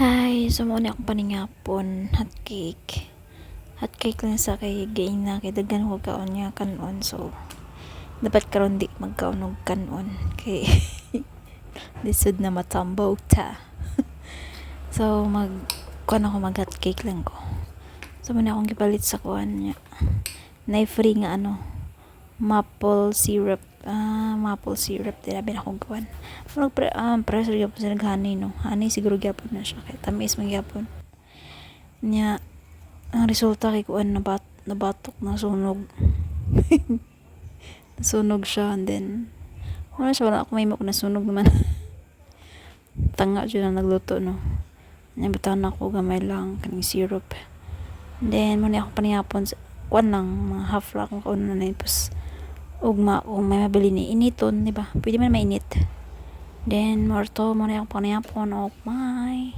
Hi, so muna akong paningapon, hot cake. Hot cake lang sa kay gain na kay daghan ko kaon niya kanon. So dapat karon di magkaon og kanon kay lisod na matambaw ta. So kuan ako mag hot cake lang ko. So muna akong gipalit sa kuan niya. Nay free nga maple syrup dili na akong kuan. Murag preso gyapon sa naghani no. Hani siguro gyapon na siya kay tamis man gyapon. Nya ang resulta kay kuan nabatok na sunog. Nasunog siya and then wala siya, wala ako may na sunog naman. Tanga siya na nagluto no. Nabitaw na ako gamay lang kaning syrup. And then muna ako panihapon sa kuan lang mga half lang akong kauna na tapos ugma kung may mabili ni initon, di ba? Pwede man mainit. Then more to muna akong panihapon og may